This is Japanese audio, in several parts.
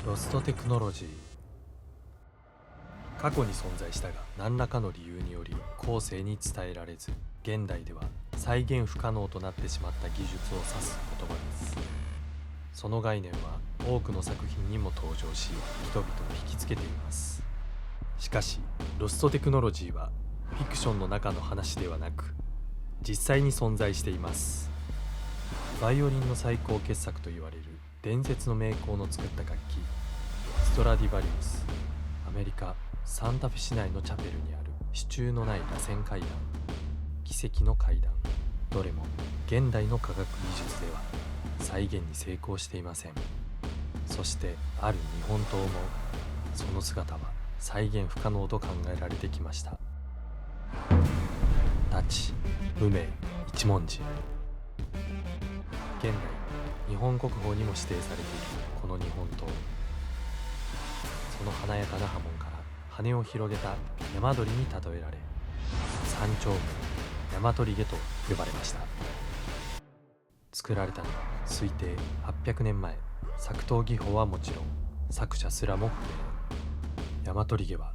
ロストテクノロジー。過去に存在したが何らかの理由により後世に伝えられず、現代では再現不可能となってしまった技術を指す言葉です。その概念は多くの作品にも登場し、人々を引きつけています。しかしロストテクノロジーはフィクションの中の話ではなく、実際に存在しています。バイオリンの最高傑作と言われる伝説の名工の作った楽器、ストラディバリウス。アメリカ・サンタフェ市内のチャペルにある支柱のない螺旋階段、奇跡の階段。どれも現代の科学技術では再現に成功していません。そしてある日本刀も、その姿は再現不可能と考えられてきました。太刀、無名、一文字。現代日本国宝にも指定されているこの日本刀。その華やかな刃文から羽を広げた山鳥に例えられ、山頂部、大和リゲと呼ばれました。作られたのは推定800年前。作刀技法はもちろん、作者すらも不明。大和リゲは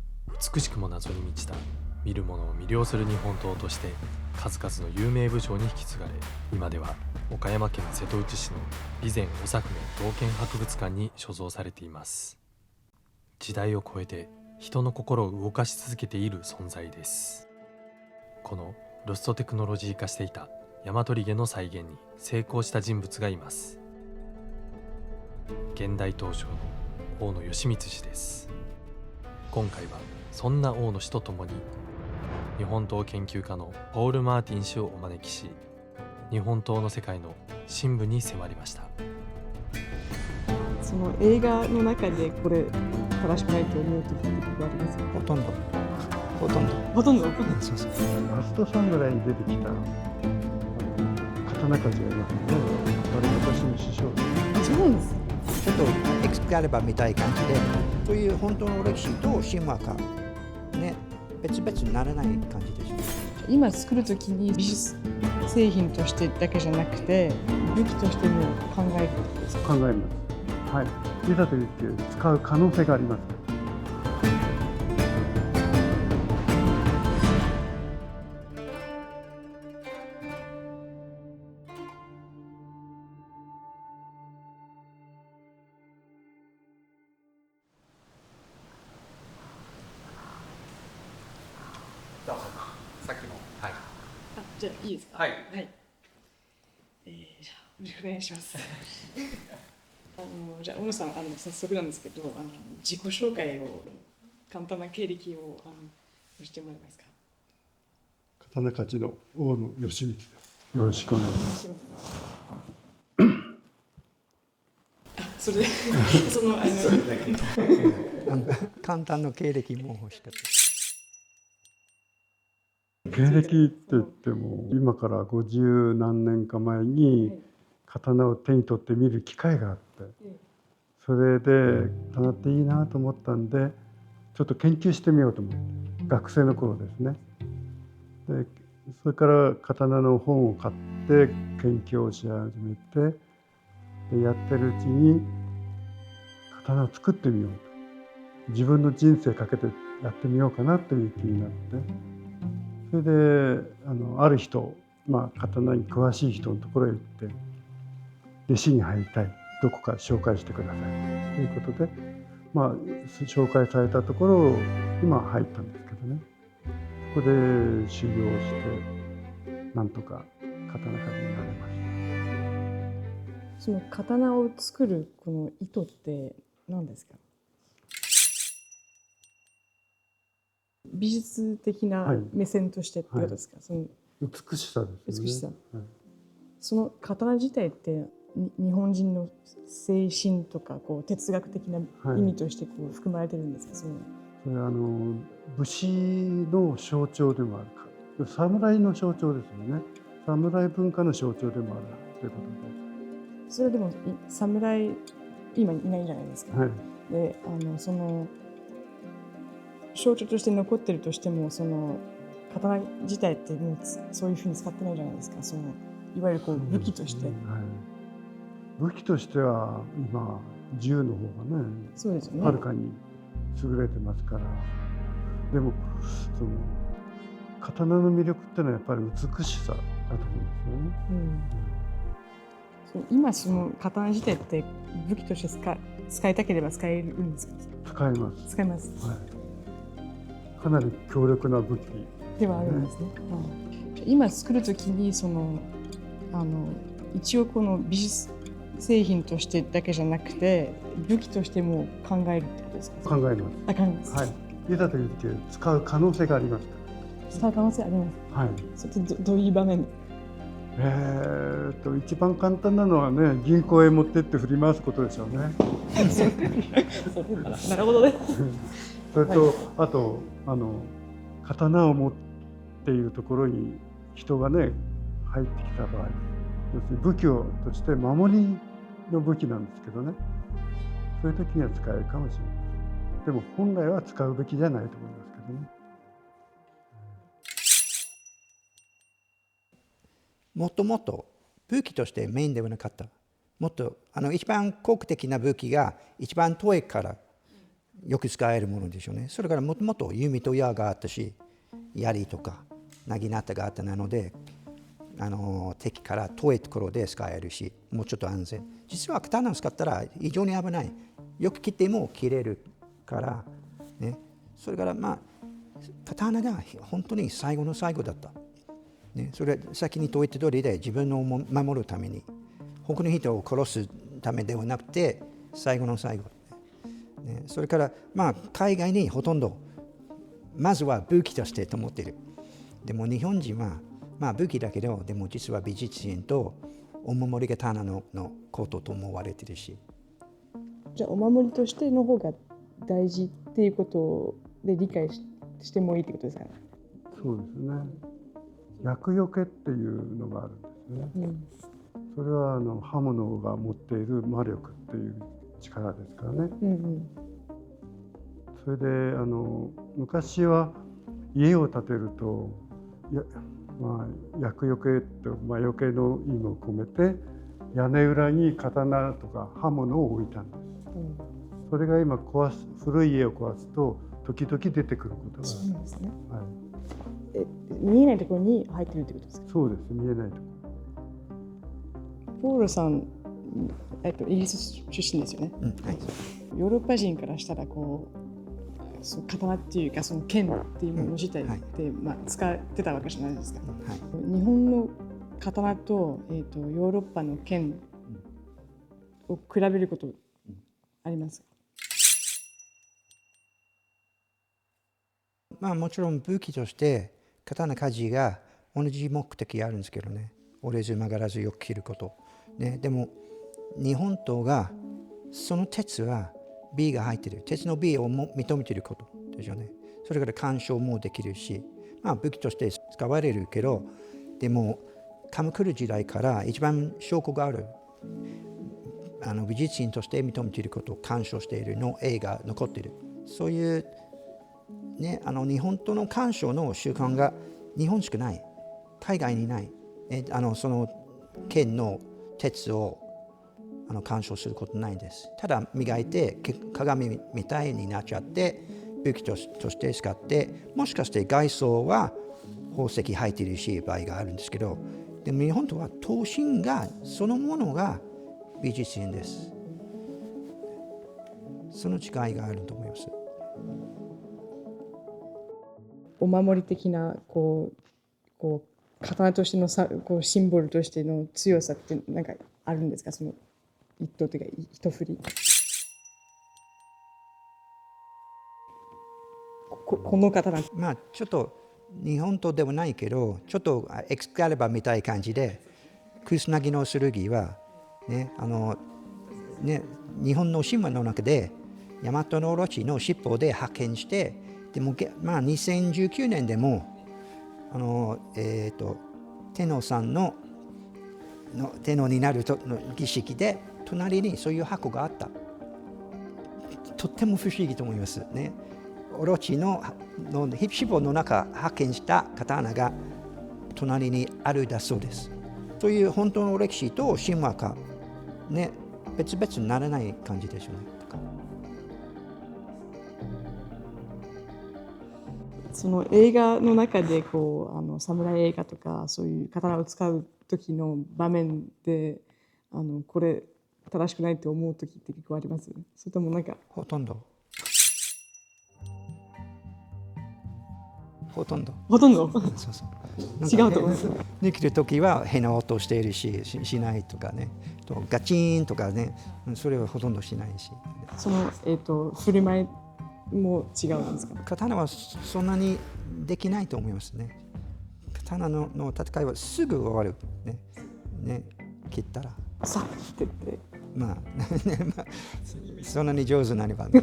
美しくも謎に満ちた、見る者を魅了する日本刀として数々の有名武将に引き継がれ、今では岡山県瀬戸内市の備前長船刀剣博物館に所蔵されています。時代を超えて人の心を動かし続けている存在です。このロストテクノロジー化していた大和リゲの再現に成功した人物がいます。現代刀匠の大野義満氏です。今回はそんな大野氏と共に、日本刀研究家のポール・マーティン氏をお招きし、日本刀の世界の深部に迫りました。その映画の中でこれ正しくないと思うときってありますか？ほとんどほとんどそうそう。ラストサムライに出てきた刀鍛冶がいますね。あれ私の師匠です。そうなんです。ちょっとエクスカリバーみたいな感じで、そういう本当の歴史と神話がね、別々にならない感じですね。今作るときに美術製品としてだけじゃなくて武器としても考えるんですか？考えます。はい。いざという時使う可能性があります。どうぞ。さっきの。はい。じゃあいいですか？はい。じゃあよろしくお願いします。じゃあ小野さん、早速なんですけど、自己紹介を、簡単な経歴をしてもらえますか？刀鍛冶の大野義満です。よろしくお願いします。それでその簡単な経歴も欲しかった。経歴って言っても、今から50何年か前に刀を手に取って見る機会があって、それで刀っていいなと思ったんで、ちょっと研究してみようと思って、学生の頃ですね。でそれから刀の本を買って研究をし始めて、でやってるうちに刀を作ってみようと、自分の人生かけてやってみようかなという気になって、それである人、刀に詳しい人のところへ行って弟子に入りたい、どこか紹介してくださいということで、紹介されたところを今入ったんですけどね。そこで修行してなんとか刀鍛冶になれました。その刀を作るこの意図って何ですか？美術的な目線としてってことですか？その美しさですね。美しさ。その刀自体って日本人の精神とか哲学的な意味として含まれてるんですか？それ武士の象徴でもあるか、侍の象徴ですよね。侍文化の象徴でもあるということで。それでも侍今いないじゃないですか。でその象徴として残ってるとしても、その刀自体ってもうそういうふうに使ってないじゃないですか。そのいわゆる武器として。武器としては今銃の方がねそうですよね。はるかに優れてますから。でもその刀の魅力ってのはやっぱり美しさだと思うんですよね。そう今その刀自体って武器として使いたければ使えるんですか？使います。使います。はい。かなり強力な武器ではあるんですね。今作るときに一応この美術製品としてだけじゃなくて武器としても考えるってことですか？考えます。あ、考えます。はい。いざという時使う可能性がありますか使う可能性あります。ら。はい。それってどういう場面？一番簡単なのはね、銀行へ持ってって振り回すことでしょうね。なるほどね。それと、あと刀を持っているところに人がね入ってきた場合、要するに武器として守りの武器なんですけどね、そういう時には使えるかもしれない。でも本来は使うべきじゃないと思いますけどね。もっともっと武器としてメインではなかった。もっと一番国的な武器が一番遠いからよく使えるものでしょうね。それからもっともっと弓と矢があったし、槍とか薙刀があったので、敵から遠いところで使えるし、もうちょっと安全。実は刀を使ったら非常に危ない。よく切っても切れるから、ね。それから刀が本当に最後の最後だった。ね、それは先に言った通りで自分を守るために、他の人を殺すためではなくて最後の最後、ね、それから海外にほとんどまずは武器としてと思っている。でも日本人は武器だけど、でも実は美術品とお守りが刀のことと思われているし。じゃあお守りとしての方が大事っていうことで理解してもいいってことですかね？そうですね。厄除けっていうのがあるんですね。それは刃物が持っている魔力っていう力ですからね。それで昔は家を建てると厄除けと魔除けの意味を込めて屋根裏に刀とか刃物を置いたんです。それが今古い家を壊すと時々出てくることがある。そうなんですね。はい。見えないところに入ってるってことですか？そうです。見えないところ。ポールさん、イギリス出身ですよね。はい、ヨーロッパ人からしたらその刀っていうかその剣っていうもの自体って使ってたわけじゃないですか。はい、日本の刀と、ヨーロッパの剣を比べることありますか？もちろん武器として刀鍛冶が同じ目的あるんですけどね。折れず曲がらずよく切ること。ね、でも日本刀がその鉄は美が入っている。鉄の美を認めていることでしょうね。それから鑑賞もできるし、武器として使われるけど、でも鎌倉時代から一番証拠がある美術品として認めていることを鑑賞しているの絵が残っている。そういうね、日本との鑑賞の習慣が日本しかない。海外にない。その剣の鉄を鑑賞することないんです。ただ磨いて鏡みたいになっちゃって武器として使って、もしかして外装は宝石入っているし場合があるんですけど、でも日本とは刀身がそのものが美術品です。その違いがあると思います。お守り的な刀としてのシンボルとしての強さって何かあるんですか？その一刀というか一振り。この刀。ちょっと日本刀ではないけど、ちょっとエクスカリバーみたいな感じで、クスナギの剣はね、日本の神話の中で大和のオロチの尻尾で発見して、でも2019年でも天皇さんの天皇になる儀式で隣にそういう箱があった。とっても不思議と思いますね。オロチの尻尾の中発見した刀が隣にあるだそうです。そういう本当の歴史と神話か、ね、別々にならない感じでしょうね。その映画の中で侍映画とかそういう刀を使う時の場面でこれ正しくないと思う時って結構あります？それともなんかほとんどそうそう違うと思います。できるときは変な音しているしないとかね、とガチーンとかね、それはほとんどしないし。その振る舞いも違うんですか？刀はそんなにできないと思いますね。刀の戦いはすぐ終わるね、切ったら。さって言って。まあそんなに上手なればね。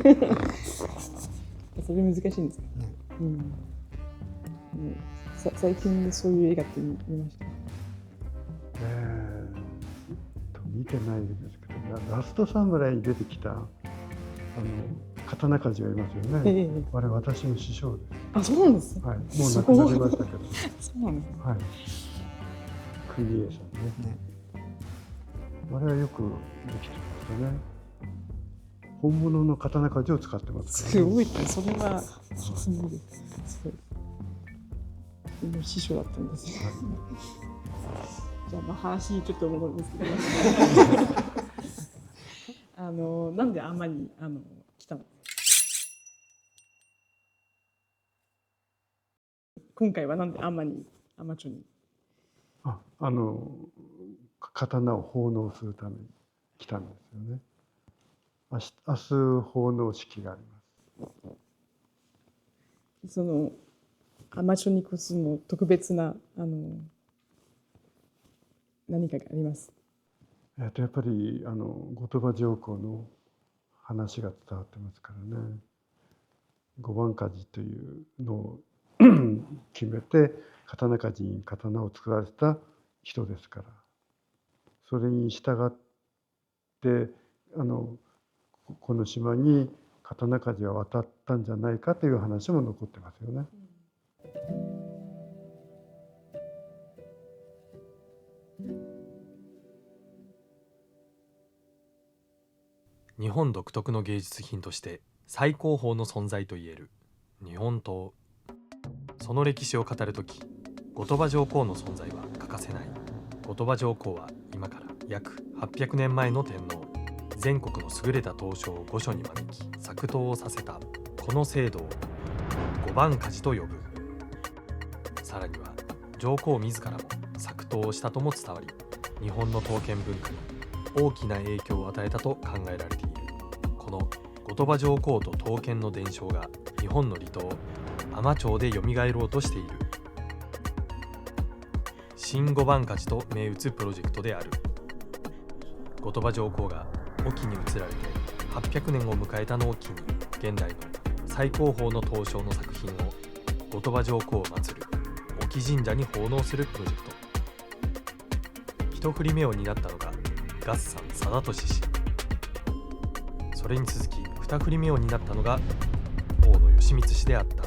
それ難しいんですか？ね。最近そういう映画って見ました？見てないですけど、ラストサムライに出てきた刀鍛冶がいますよね。あれ私の師匠です。あ、そうなんです。はい、もう亡くなりましたけど。そうなんです。はい。国枝さんね。あれはよくできてましたね。本物の刀鍛冶を使ってますから、ね。すごいね。それはすごいです。すごい。もう師匠だったんですね。じゃあ話にちょっと戻るんですけど、なんで尼に来たの？今回はなんで尼町に？刀を奉納するために来たんですよね。明日奉納式があります。その尼町に越すの特別な何かがあります？やっぱり後鳥羽上皇の話が伝わってますからね。五番鍛冶というのを決めて刀鍛冶に刀を作られた人ですから、それに従ってこの島に刀鍛冶は渡ったんじゃないかという話も残ってますよね。日本独特の芸術品として最高峰の存在といえる日本刀。その歴史を語るとき、後鳥羽上皇の存在は欠かせない。後鳥羽上皇は今から約800年前の天皇、全国の優れた刀匠を御所に招き作刀をさせた。この制度を五番鍛冶と呼ぶ。さらには上皇自らも作刀をしたとも伝わり、日本の刀剣文化に大きな影響を与えたと考えられている。この後鳥羽上皇と刀剣の伝承が日本の離島尼町でよみがえろうとしている。新五番鍛冶と銘打つプロジェクトである。後鳥羽上皇が隠岐に移られて800年を迎えたのを機に、現代の最高峰の刀匠の作品を後鳥羽上皇を祀る隠岐神社に奉納するプロジェクト。一振り目を担ったのが月山貞俊氏。それに続き二振り目を担ったのが大野義満氏であった。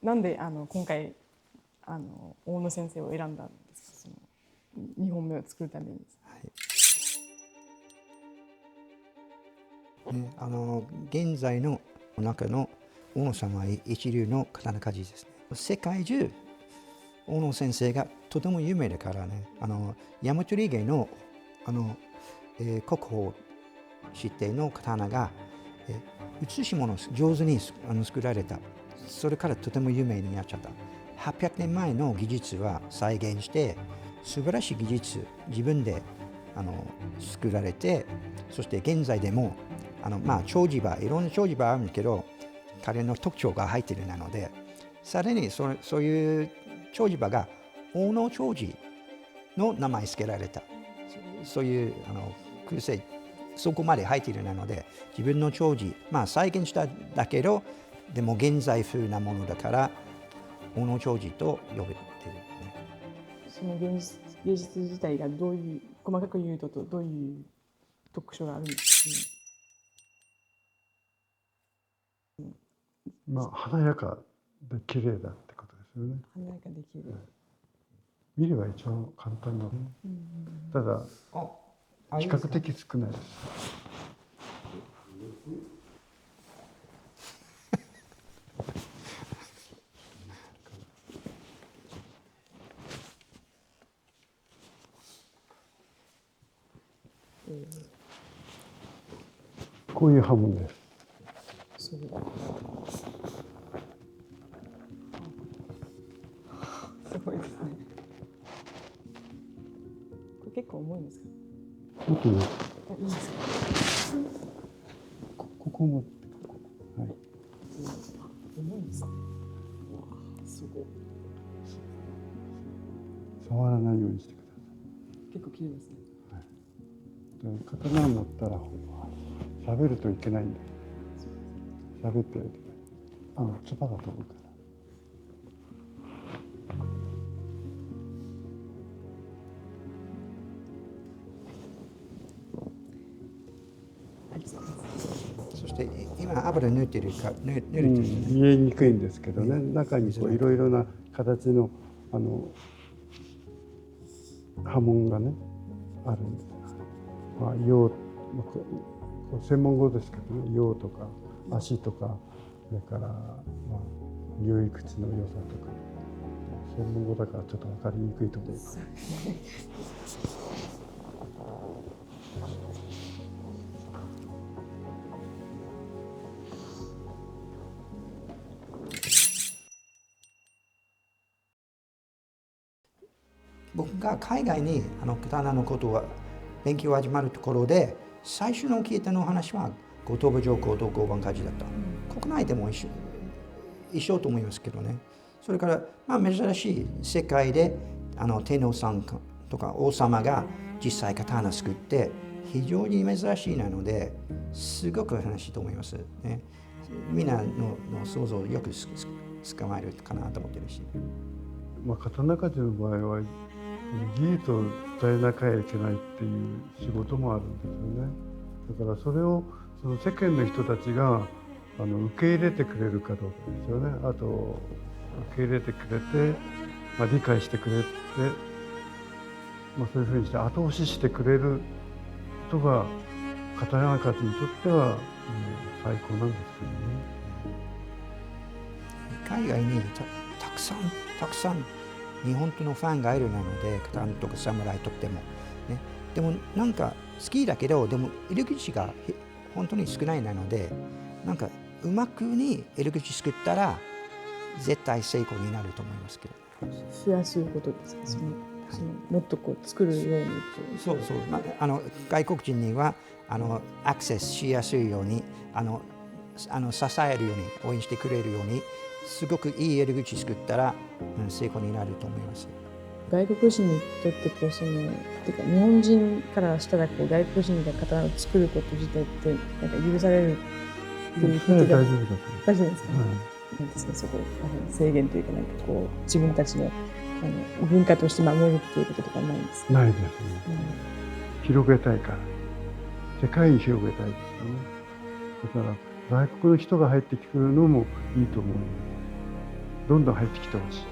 なんで今回大野先生を選んだんですか？2本目を作るために。現在の中の大野さんは一流の刀鍛冶ですね。世界中大野先生がとても有名だからね、大和利芸の国宝指定の刀が写し物上手に作られた。それからとても有名になっちゃった。800年前の技術は再現して素晴らしい技術自分で作られて、そして現在でも長寿馬、いろんな長寿馬あるんだけど彼の特徴が入っているので、さらにそういう長寿馬が大野長寿の名前付けられた。そういう空誓そこまで入っているので、自分の長寿再現しただけどでも現在風なものだから大野長寿と呼べている、ね。その芸術自体がどういう、細かく言うとどういう特徴があるんですか？華やかで綺麗だってことですよね。華やかで綺麗。見れば一番簡単なの。ただ比較的少ないです。こういう刃文です。すごいですね。これ結構重いんですか？もっとね、いいですか？ここも、はい。重いんですね。すごい。触らないようにしてくだ結構綺麗ですね。さい。刀を持ったら喋るといけないんで、喋ってはいけない。唾が飛ぶから。そして今油塗ってるか塗れてる、見えにくいんですけどね、中にこういろいろな形の刃文がねあるんです。まあ用、専門語ですけどね、用とか足とか、それから入り口の良さとか、専門語だからちょっと分かりにくいと思います。僕が海外に刀のことは勉強始まるところで最初の聞いたの話は後鳥羽上皇と五番鍛冶だった。国内でも一緒と思いますけどね。それから珍しい世界で天皇さんとか王様が実際刀作って非常に珍しいなのですごく話と思いますね。みんなの想像をよく捕まえるかなと思ってるし。刀鍛冶の場合は技術を伝えなきゃいけないっていう仕事もあるんですよね。だからそれをその世間の人たちが受け入れてくれるかどうかですよね。あと受け入れてくれて、理解してくれて、そういうふうにして後押ししてくれることが刀鍛冶にとっては最高なんですけどね。海外にたくさん日本のファンがいるなので、刀とか侍とっても、ね、でもなんか好きだけど、でも入り口が本当に少ないなので、なんかうまくに入り口作ったら絶対成功になると思いますけど。しやすいことですか？そのもっとこう作るように。そうそう。外国人にはアクセスしやすいように支えるように応援してくれるように。すごくいい入り口作ったら、成功になると思います。外国人にとっててか日本人からしたら外国人が刀を作ること自体ってなんか許されるっていうふうに大丈夫だと思う。大丈夫ですか？なんですか、そこ制限というか自分たちの文化として守るっていうこととかないんですか？ないですね。広げたいから、世界に広げたいですよね。だから外国の人が入ってくるのもいいと思う。どんどん入ってきてほしい。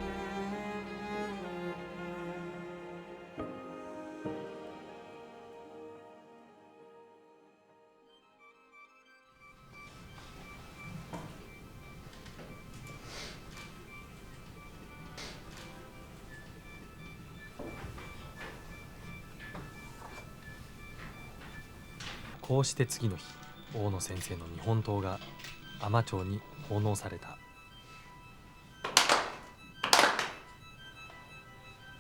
こうして次の日、大野先生の日本刀が海士町に奉納された。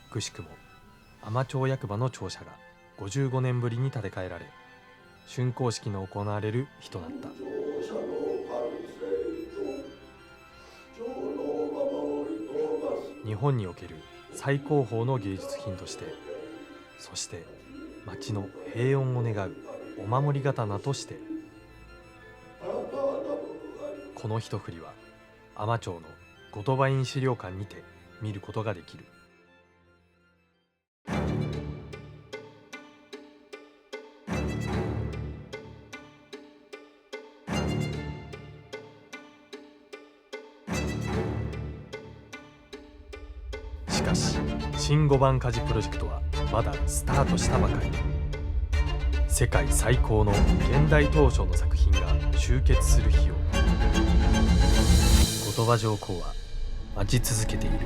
くしくも海士町役場の庁舎が55年ぶりに建て替えられ、竣工式の行われる日となった。日本における最高峰の芸術品として、そして町の平穏を願うお守り刀として、この一振りは海士町の後鳥羽院資料館にて見ることができる。しかし新5番家事プロジェクトはまだスタートしたばかり。世界最高の現代刀匠の作品が集結する日を後鳥羽上皇は待ち続けている。